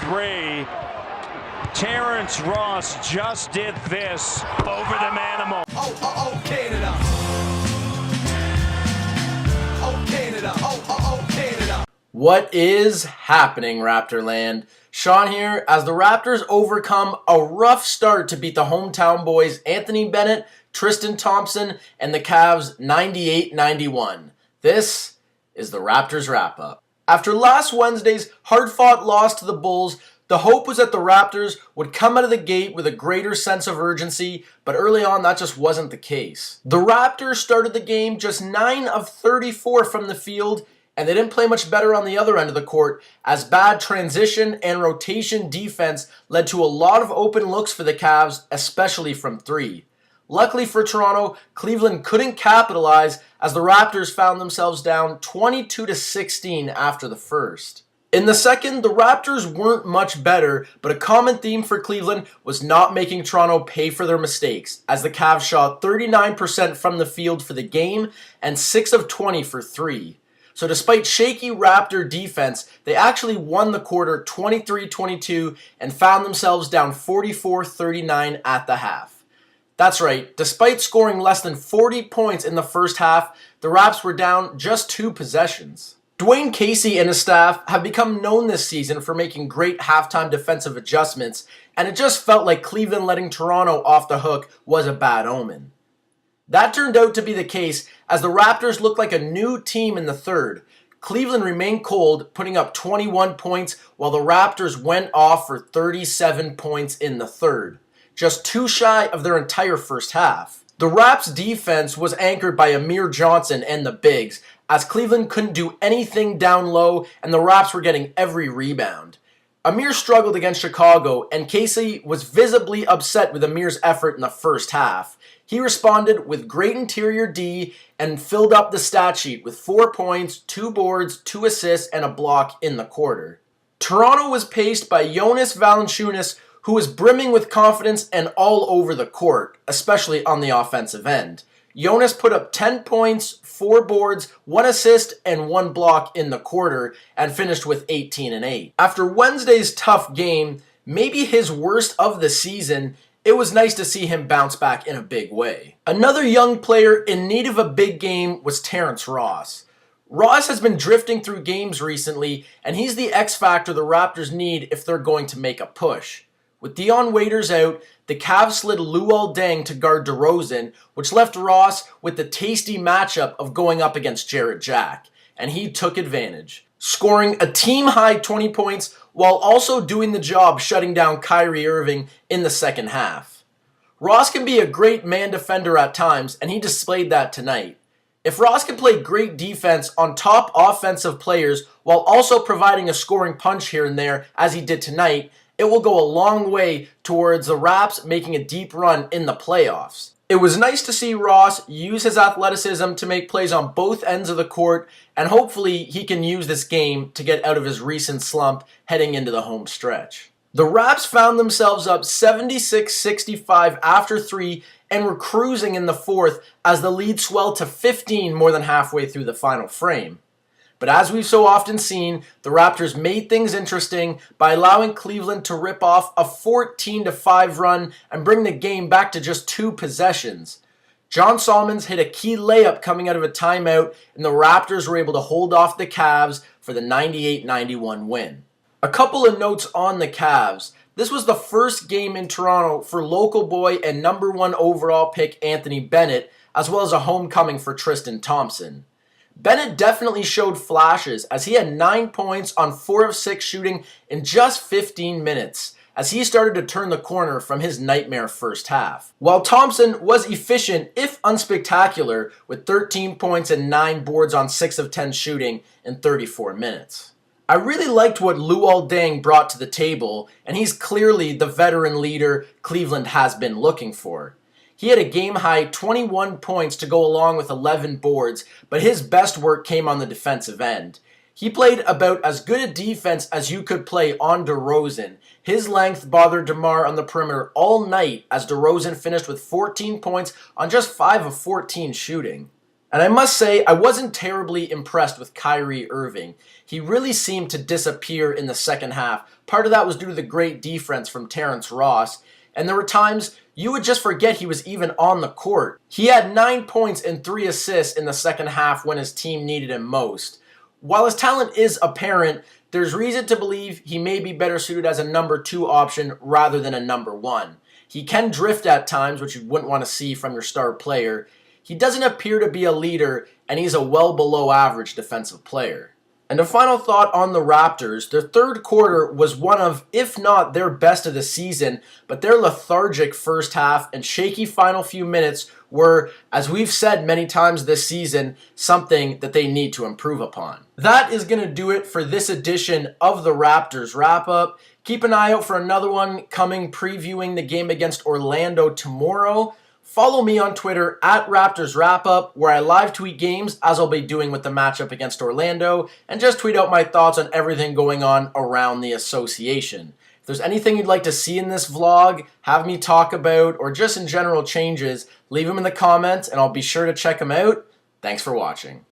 three. Terrence Ross just did this over the manimal. Oh, Canada. Oh, Canada. Oh, Canada. What is happening, Raptorland? Sean here, as the Raptors overcome a rough start to beat the hometown boys Anthony Bennett, Tristan Thompson, and the Cavs 98-91. This is the Raptors Wrap-Up. After last Wednesday's hard-fought loss to the Bulls, the hope was that the Raptors would come out of the gate with a greater sense of urgency, but early on that just wasn't the case. The Raptors started the game just 9 of 34 from the field, and they didn't play much better on the other end of the court, as bad transition and rotation defense led to a lot of open looks for the Cavs, especially from three. Luckily for Toronto, Cleveland couldn't capitalize as the Raptors found themselves down 22-16 after the first. In the second, the Raptors weren't much better, but a common theme for Cleveland was not making Toronto pay for their mistakes, as the Cavs shot 39% from the field for the game and 6 of 20 for three. So despite shaky Raptor defense, they actually won the quarter 23-22 and found themselves down 44-39 at the half. That's right, despite scoring less than 40 points in the first half, the Raps were down just 2 possessions. Dwayne Casey and his staff have become known this season for making great halftime defensive adjustments, and it just felt like Cleveland letting Toronto off the hook was a bad omen. That turned out to be the case, as the Raptors looked like a new team in the third. Cleveland remained cold, putting up 21 points, while the Raptors went off for 37 points in the third, just 2 shy of their entire first half. The Raps' defense was anchored by Amir Johnson and the bigs, as Cleveland couldn't do anything down low and the Raps were getting every rebound. Amir struggled against Chicago, and Casey was visibly upset with Amir's effort in the first half. He responded with great interior D and filled up the stat sheet with 4 points, 2 boards, 2 assists, and a block in the quarter. Toronto was paced by Jonas Valanciunas, who was brimming with confidence and all over the court, especially on the offensive end. Jonas put up 10 points, 4 boards, 1 assist, and 1 block in the quarter, and finished with 18 and 8. After Wednesday's tough game, maybe his worst of the season, it was nice to see him bounce back in a big way. Another young player in need of a big game was Terrence Ross. Ross has been drifting through games recently, and he's the X factor the Raptors need if they're going to make a push. With Dion Waiters out, the Cavs slid Luol Deng to guard DeRozan, which left Ross with the tasty matchup of going up against Jarrett Jack, and he took advantage, scoring a team-high 20 points while also doing the job shutting down Kyrie Irving in the second half. Ross can be a great man defender at times, and he displayed that tonight. If Ross can play great defense on top offensive players while also providing a scoring punch here and there, as he did tonight, it will go a long way towards the Raps making a deep run in the playoffs. It was nice to see Ross use his athleticism to make plays on both ends of the court, and hopefully he can use this game to get out of his recent slump heading into the home stretch. The Raps found themselves up 76-65 after 3 and were cruising in the fourth as the lead swelled to 15 more than halfway through the final frame. But as we've so often seen, the Raptors made things interesting by allowing Cleveland to rip off a 14-5 run and bring the game back to just 2 possessions. John Solomons hit a key layup coming out of a timeout, and the Raptors were able to hold off the Cavs for the 98-91 win. A couple of notes on the Cavs. This was the first game in Toronto for local boy and number 1 overall pick Anthony Bennett, as well as a homecoming for Tristan Thompson. Bennett definitely showed flashes as he had 9 points on 4 of 6 shooting in just 15 minutes as he started to turn the corner from his nightmare first half. While Thompson was efficient if unspectacular with 13 points and 9 boards on 6 of 10 shooting in 34 minutes. I really liked what Luol Deng brought to the table, and he's clearly the veteran leader Cleveland has been looking for. He had a game-high 21 points to go along with 11 boards, but his best work came on the defensive end. He played about as good a defense as you could play on DeRozan. His length bothered DeMar on the perimeter all night as DeRozan finished with 14 points on just 5 of 14 shooting. And I must say, I wasn't terribly impressed with Kyrie Irving. He really seemed to disappear in the second half. Part of that was due to the great defense from Terrence Ross. And there were times you would just forget he was even on the court. He had 9 points and 3 assists in the second half when his team needed him most. While his talent is apparent, there's reason to believe he may be better suited as a number 2 option rather than a number 1. He can drift at times, which you wouldn't want to see from your star player. He doesn't appear to be a leader, and he's a well below average defensive player. And a final thought on the Raptors, their third quarter was one of, if not their best of the season, but their lethargic first half and shaky final few minutes were, as we've said many times this season, something that they need to improve upon. That is going to do it for this edition of the Raptors Wrap-Up. Keep an eye out for another one coming previewing the game against Orlando tomorrow. Follow me on Twitter at Raptors Wrap-Up, where I live tweet games, as I'll be doing with the matchup against Orlando, and just tweet out my thoughts on everything going on around the association. If there's anything you'd like to see in this vlog, have me talk about, or just in general changes, leave them in the comments, and I'll be sure to check them out. Thanks for watching.